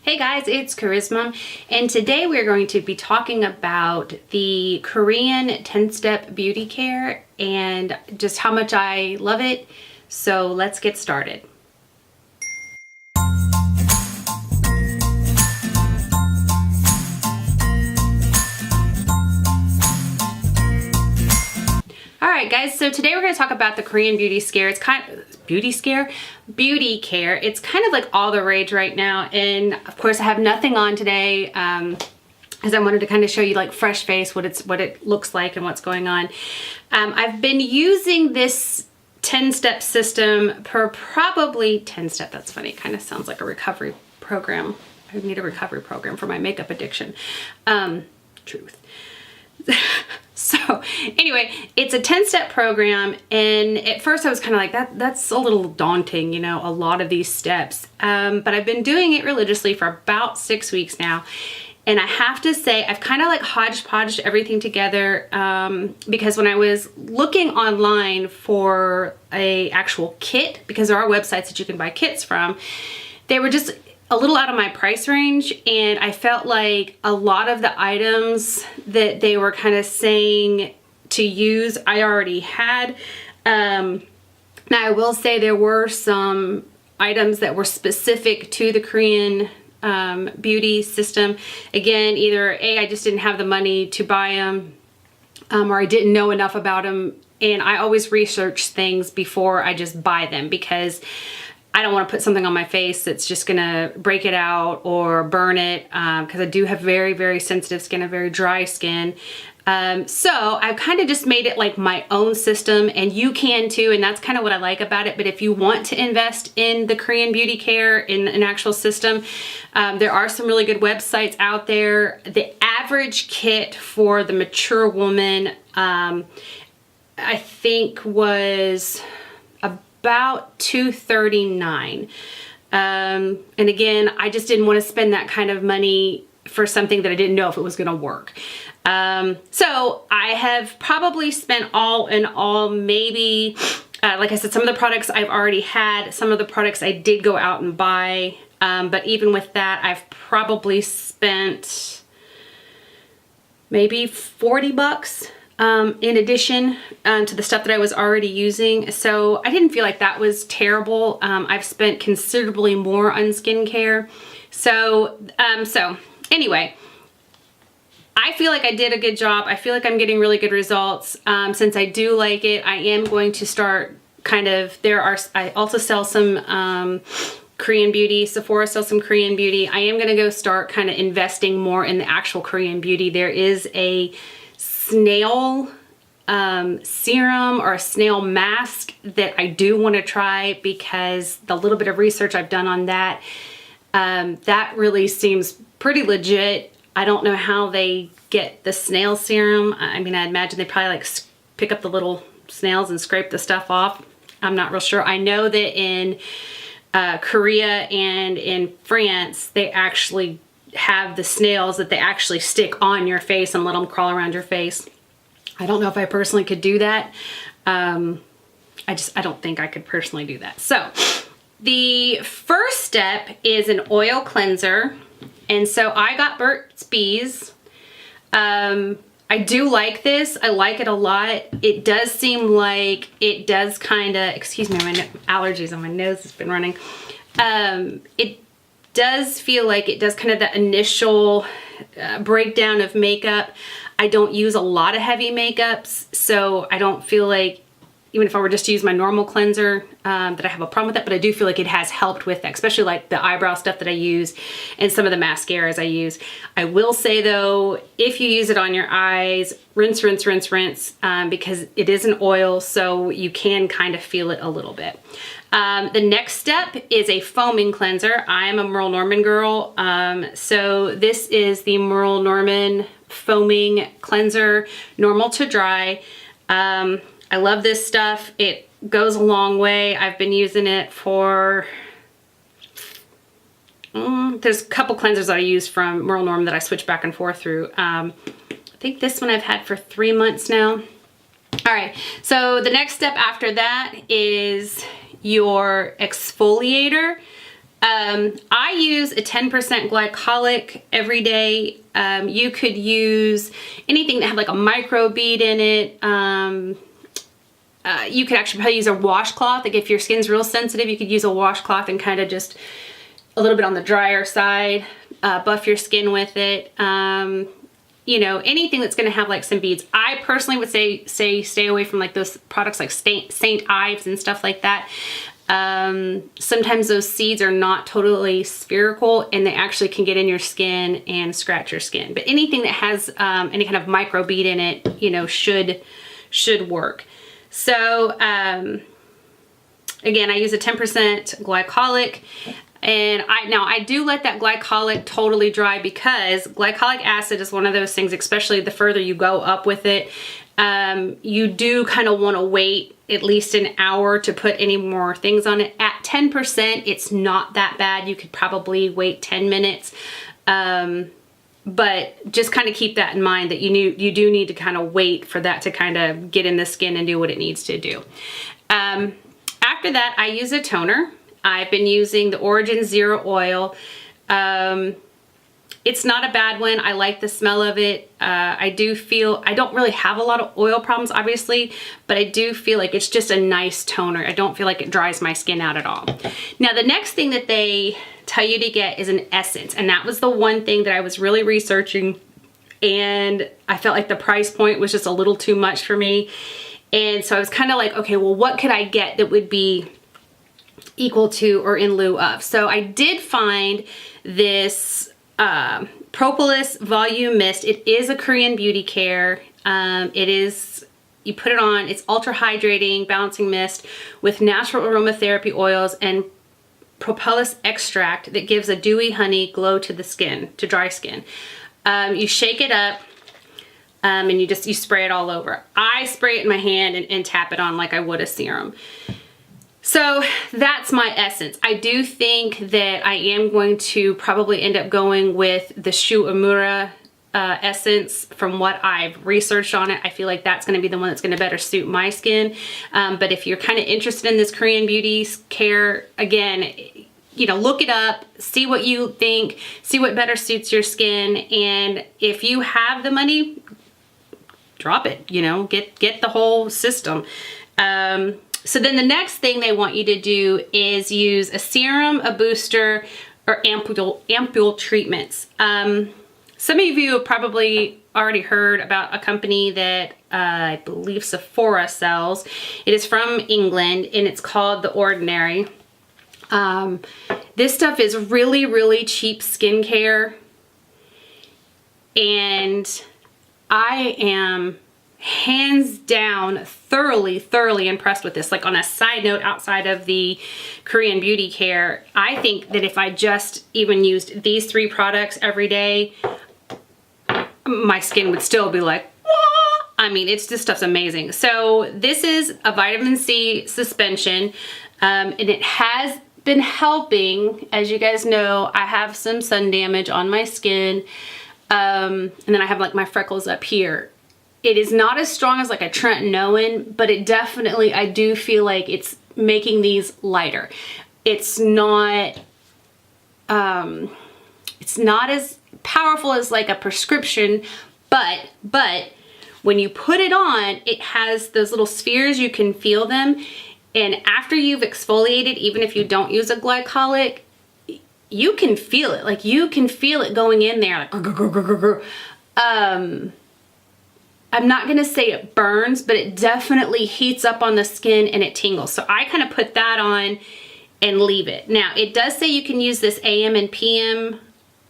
Hey guys, it's Charisma, and today we're going to be talking about the Korean 10-step beauty care and just how much I love it. So let's get started. Alright guys, so today we're going to talk about the Korean beauty scare. It's kind of beauty care. It's kind of like all the rage right now, and of course I have nothing on today because I wanted to kind of show you like fresh face, what it looks like and what's going on. I've been using this 10-step system per probably 10-step. That's funny. It kind of sounds like a recovery program. I need a recovery program for my makeup addiction. Truth. So anyway, it's a 10-step program, and at first I was kind of like, that's a little daunting, you know, a lot of these steps. But I've been doing it religiously for about 6 weeks now. And I have to say, I've kind of like hodgepodged everything together because when I was looking online for a actual kit, because there are websites that you can buy kits from, they were just a little out of my price range, and I felt like a lot of the items that they were kind of saying to use I already had. Now I will say there were some items that were specific to the Korean beauty system. Again, either A, I just didn't have the money to buy them, or I didn't know enough about them, and I always research things before I just buy them because I don't want to put something on my face that's just gonna break it out or burn it, because I do have very, very sensitive skin, a very dry skin. So I've kind of just made it like my own system, and you can too, and that's kind of what I like about it. But if you want to invest in the Korean beauty care, in an actual system, there are some really good websites out there. The average kit for the mature woman, I think was about $239. And again, I just didn't want to spend that kind of money for something that I didn't know if it was going to work. So I have probably spent all in all, maybe, like I said, some of the products I've already had, some of the products I did go out and buy. But even with that, I've probably spent maybe 40 bucks. In addition to the stuff that I was already using. So I didn't feel like that was terrible. I've spent considerably more on skincare. So anyway, I feel like I did a good job. I feel like I'm getting really good results. Since I do like it, I am going to start kind of, I also sell some Korean beauty. Sephora sells some Korean beauty. I am going to go start kind of investing more in the actual Korean beauty. There is a snail serum or a snail mask that I do want to try, because the little bit of research I've done on that, that really seems pretty legit. I don't know how they get the snail serum. I mean, I imagine they probably like pick up the little snails and scrape the stuff off. I'm not real sure. I know that in Korea and in France, they actually have the snails that they actually stick on your face and let them crawl around your face. I don't know if I personally could do that. I don't think I could personally do that. So the first step is an oil cleanser. And so I got Burt's Bees. I do like this. I like it a lot. It does seem like it does kind of, excuse me, my allergies on my nose has been running. It does feel like it does kind of the initial breakdown of makeup. I don't use a lot of heavy makeups, so I don't feel like, even if I were just to use my normal cleanser, that I have a problem with that, but I do feel like it has helped with that, especially like the eyebrow stuff that I use and some of the mascaras I use. I will say though, if you use it on your eyes, rinse, rinse, rinse, rinse, because it is an oil, so you can kind of feel it a little bit. The next step is a foaming cleanser. I'm a Merle Norman girl, so this is the Merle Norman foaming cleanser, normal to dry. I love this stuff. It goes a long way. I've been using it for, there's a couple cleansers that I use from Merle Norman that I switch back and forth through. I think this one I've had for 3 months now. All right, so the next step after that is your exfoliator. I use a 10% glycolic every day. You could use anything that had like a micro bead in it. You could actually probably use a washcloth. Like if your skin's real sensitive, you could use a washcloth and kind of just a little bit on the drier side, buff your skin with it. You know, anything that's going to have like some beads. I personally would say stay away from like those products like St. Ives and stuff like that. Sometimes those seeds are not totally spherical and they actually can get in your skin and scratch your skin. But anything that has any kind of micro bead in it, you know, should work. So again, I use a 10% glycolic. And I do let that glycolic totally dry because glycolic acid is one of those things, especially the further you go up with it, you do kind of want to wait at least an hour to put any more things on it. At 10%, it's not that bad. You could probably wait 10 minutes. But just kind of keep that in mind that you do need to kind of wait for that to kind of get in the skin and do what it needs to do. After that, I use a toner. I've been using the Origin Zero Oil. It's not a bad one. I like the smell of it. I don't really have a lot of oil problems, obviously, but I do feel like it's just a nice toner. I don't feel like it dries my skin out at all. Now, the next thing that they tell you to get is an essence, and that was the one thing that I was really researching, and I felt like the price point was just a little too much for me. And so I was kind of like, okay, well, what could I get that would be equal to or in lieu of? So I did find this Propolis Volume Mist. It is a Korean beauty care. You put it on, it's ultra hydrating, balancing mist with natural aromatherapy oils and propolis extract that gives a dewy honey glow to the skin, to dry skin. You shake it up and you spray it all over. I spray it in my hand and tap it on like I would a serum. So that's my essence. I do think that I am going to probably end up going with the Shu Uemura essence. From what I've researched on it, I feel like that's going to be the one that's going to better suit my skin. But if you're kind of interested in this Korean beauty care, again, you know, look it up, see what you think, see what better suits your skin, and if you have the money, drop it, you know, get the whole system. So then the next thing they want you to do is use a serum, a booster, or ampule treatments. Some of you have probably already heard about a company that I believe Sephora sells. It is from England and it's called The Ordinary. This stuff is really, really cheap skincare, and I am hands down thoroughly impressed with this. Like, on a side note, outside of the Korean beauty care, I think that if I just even used these 3 products every day, my skin would still be like, wah! I mean, this stuff's amazing. So this is a vitamin C suspension, and it has been helping. As you guys know, I have some sun damage on my skin, and then I have like my freckles up here. It is not as strong as like a Tretinoin, but it definitely, I do feel like it's making these lighter. It's not as powerful as like a prescription, but when you put it on, it has those little spheres, you can feel them. And after you've exfoliated, even if you don't use a glycolic, you can feel it. Like, you can feel it going in there. Like, I'm not gonna say it burns, but it definitely heats up on the skin and it tingles. So I kind of put that on and leave it. Now, it does say you can use this AM and PM.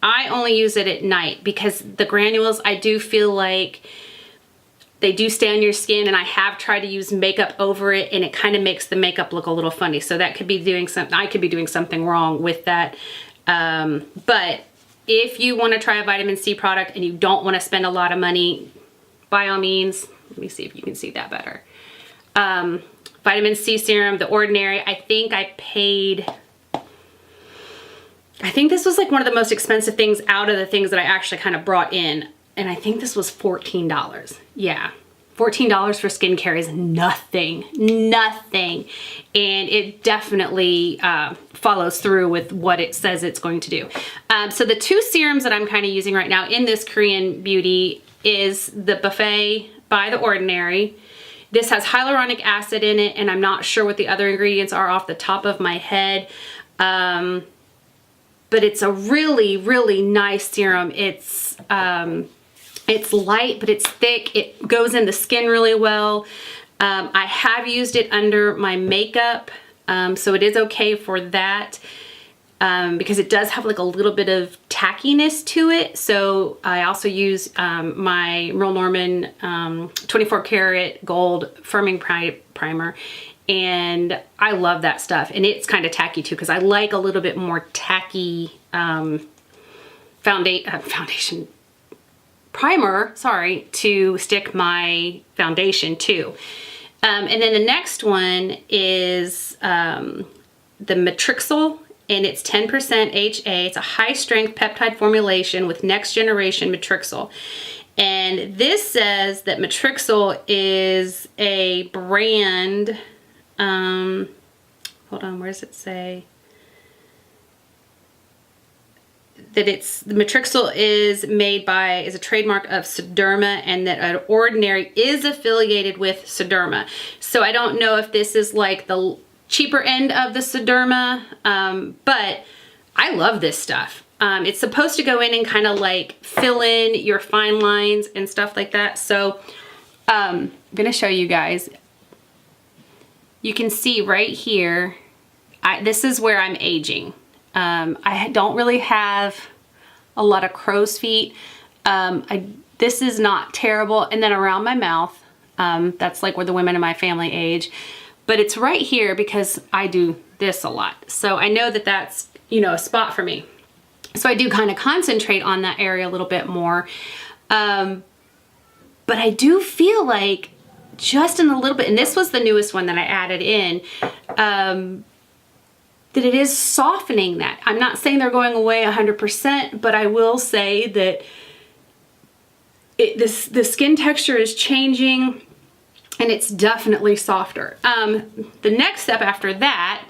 I only use it at night because the granules, I do feel like they do stay on your skin, and I have tried to use makeup over it and it kind of makes the makeup look a little funny. So that could be doing something, I could be doing something wrong with that. But if you want to try a vitamin C product and you don't want to spend a lot of money, by all means, let me see if you can see that better. Vitamin C serum, The Ordinary, I think this was like one of the most expensive things out of the things that I actually kind of brought in. And I think this was $14. Yeah. $14 for skincare is nothing, nothing. And it definitely follows through with what it says it's going to do. So the two serums that I'm kind of using right now in this Korean Beauty is the Buffet by The Ordinary. This has hyaluronic acid in it, and I'm not sure what the other ingredients are off the top of my head. But it's a really, really nice serum. It's light, but it's thick. It goes in the skin really well. I have used it under my makeup, so it is okay for that, because it does have like a little bit of tackiness to it. So I also use my Merle Norman 24 karat gold firming primer, and I love that stuff. And it's kind of tacky too, because I like a little bit more tacky foundation primer, sorry, to stick my foundation to. And then the next one is the Matrixyl, and it's 10% HA. It's a high strength peptide formulation with next generation Matrixyl. And this says that Matrixyl is a brand, hold on, where does it say? That the Matrixyl is a trademark of Sederma, and that an Ordinary is affiliated with Sederma. So I don't know if this is like the cheaper end of the Sederma, but I love this stuff. It's supposed to go in and kind of like fill in your fine lines and stuff like that. So I'm gonna show you guys. You can see right here, this is where I'm aging. I don't really have a lot of crow's feet. This is not terrible. And then around my mouth, that's like where the women in my family age. But it's right here because I do this a lot. So I know that that's, you know, a spot for me. So I do kind of concentrate on that area a little bit more. But I do feel like just in a little bit, and this was the newest one that I added in, that it is softening that. I'm not saying they're going away 100%, but I will say that the skin texture is changing, and it's definitely softer. The next step after that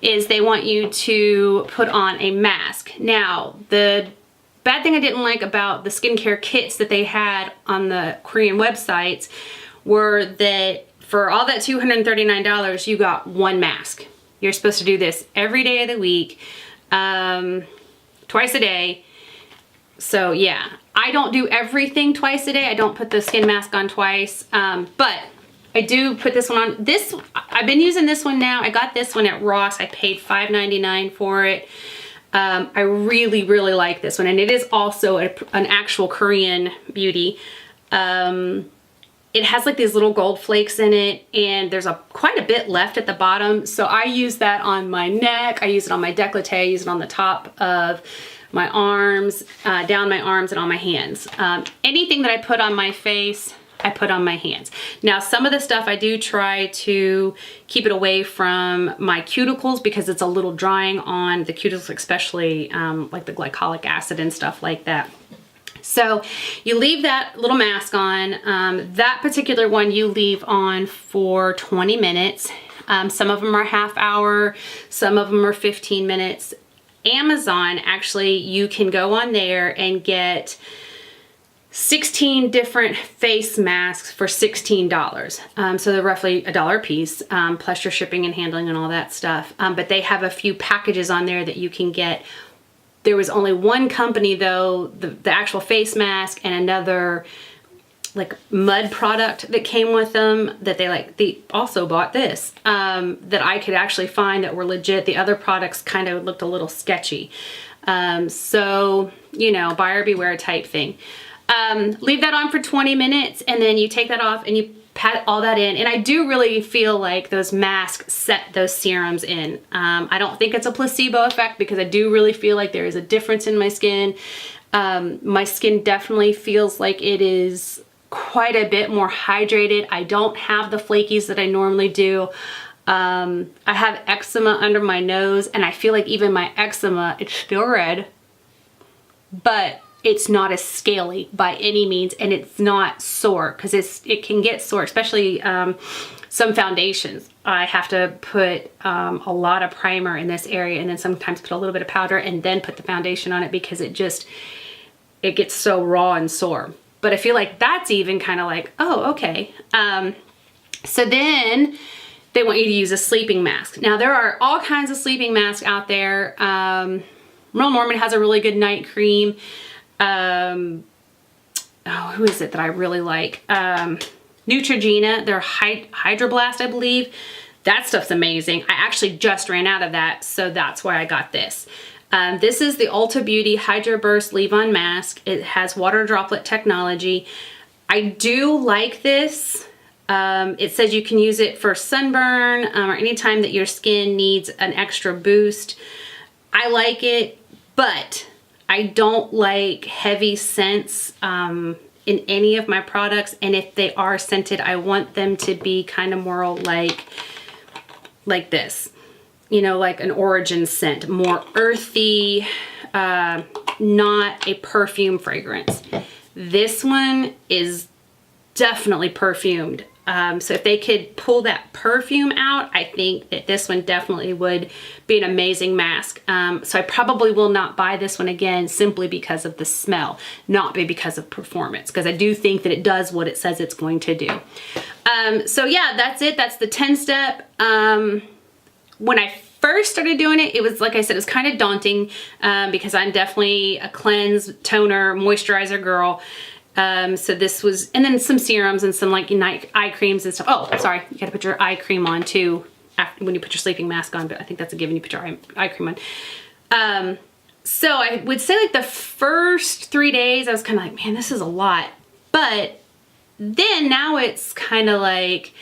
is they want you to put on a mask. Now, the bad thing I didn't like about the skincare kits that they had on the Korean websites were that for all that $239, you got one mask. You're supposed to do this every day of the week, twice a day. So yeah, I don't do everything twice a day. I don't put the skin mask on twice, but I do put this one on. I've been using this one now. I got this one at Ross. I paid $5.99 for it. I really, really like this one. And it is also an actual Korean beauty. It has like these little gold flakes in it, and there's quite a bit left at the bottom. So I use that on my neck. I use it on my décolleté. I use it on the top of my arms, down my arms, and on my hands. Anything that I put on my face, I put on my hands. Now, some of the stuff I do try to keep it away from my cuticles because it's a little drying on the cuticles, especially like the glycolic acid and stuff like that. So you leave that little mask on. That particular one you leave on for 20 minutes. Some of them are half hour, some of them are 15 minutes. Amazon, actually, you can go on there and get 16 different face masks for $16. So they're roughly $1 a piece, plus your shipping and handling and all that stuff. But they have a few packages on there that you can get. There was only one company though, the actual face mask, and another like mud product that came with them that they also bought this, that I could actually find that were legit. The other products kind of looked a little sketchy. So, you know, buyer beware type thing. Leave that on for 20 minutes, and then you take that off and you pat all that in. And I do really feel like those masks set those serums in. I don't think it's a placebo effect because I do really feel like there is a difference in my skin. My skin definitely feels like it is quite a bit more hydrated. I don't have the flakies that I normally do. I have eczema under my nose, and I feel like even my eczema, it's still red, but it's not as scaly by any means, and it's not sore, because it can get sore, especially some foundations. I have to put a lot of primer in this area, and then sometimes put a little bit of powder and then put the foundation on it, because it gets so raw and sore. But I feel like that's even kind of like, oh, okay. So then they want you to use a sleeping mask. Now there are all kinds of sleeping masks out there. Merle Norman has a really good night cream. Oh, who is it that I really like? Neutrogena, their Hydroblast, I believe. That stuff's amazing. I actually just ran out of that, so that's why I got this. This is the Ulta Beauty Hydro Burst Leave-On Mask. It has water droplet technology. I do like this. It says you can use it for sunburn or anytime that your skin needs an extra boost. I like it, but I don't like heavy scents in any of my products, and if they are scented, I want them to be kind of more like this, you know, like an origin scent, more earthy, not a perfume fragrance. This one is definitely perfumed. So if they could pull that perfume out, I think that this one definitely would be an amazing mask. So I probably will not buy this one again, simply because of the smell, not because of performance, because I do think that it does what it says it's going to do. So yeah, that's it. That's the 10-step. When I first started doing it, it was, like I said, it was kind of daunting because I'm definitely a cleanse, toner, moisturizer girl. So this was, and then some serums and some like night eye creams and stuff. Oh, sorry, you gotta put your eye cream on too after, when you put your sleeping mask on, but I think that's a given, you put your eye cream on. So I would say like the first 3 days I was kind of like, man, this is a lot. But then now it's kind of like,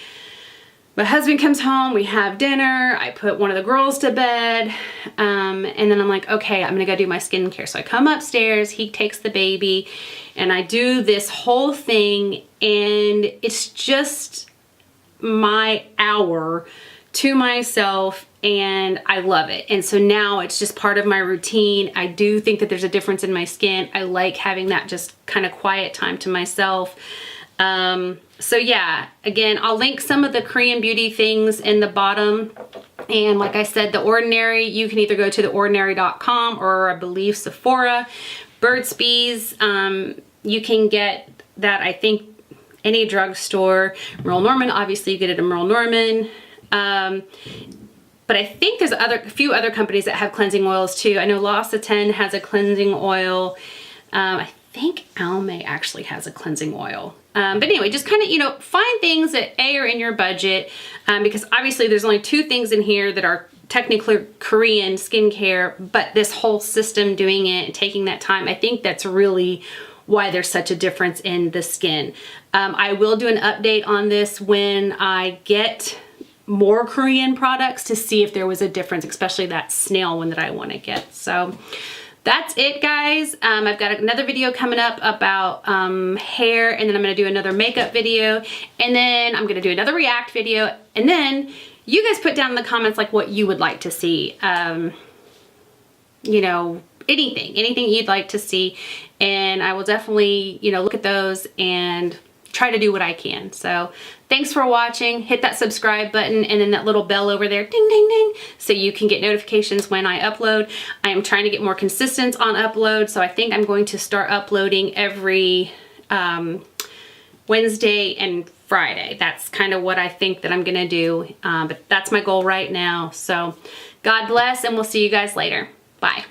my husband comes home, we have dinner, I put one of the girls to bed, and then I'm like, okay, I'm gonna go do my skincare. So I come upstairs, he takes the baby, and I do this whole thing, and it's just my hour to myself, and I love it. And so now it's just part of my routine. I do think that there's a difference in my skin. I like having that just kind of quiet time to myself. So yeah, again, I'll link some of the Korean beauty things in the bottom. And like I said, The Ordinary, you can either go to theordinary.com or I believe Sephora. Burt's Bees, you can get that, I think, any drugstore. Merle Norman, obviously you get it at Merle Norman. But I think there's a few other companies that have cleansing oils too. I know L'Occitane has a cleansing oil. I think Almay actually has a cleansing oil. But anyway, just kind of, you know, find things that are in your budget, because obviously there's only 2 things in here that are technically Korean skincare, but this whole system doing it and taking that time, I think that's really why there's such a difference in the skin. I will do an update on this when I get more Korean products to see if there was a difference, especially that snail one that I want to get. So that's it, guys. I've got another video coming up about hair, and then I'm going to do another makeup video, and then I'm going to do another react video, and then you guys put down in the comments like what you would like to see. You know, anything you'd like to see, and I will definitely, you know, look at those and try to do what I can. So thanks for watching. Hit that subscribe button and then that little bell over there, ding, ding, ding, so you can get notifications when I upload. I am trying to get more consistent on upload, so I think I'm going to start uploading every Wednesday and Friday. That's kind of what I think that I'm gonna do, but that's my goal right now. So God bless, and we'll see you guys later. Bye.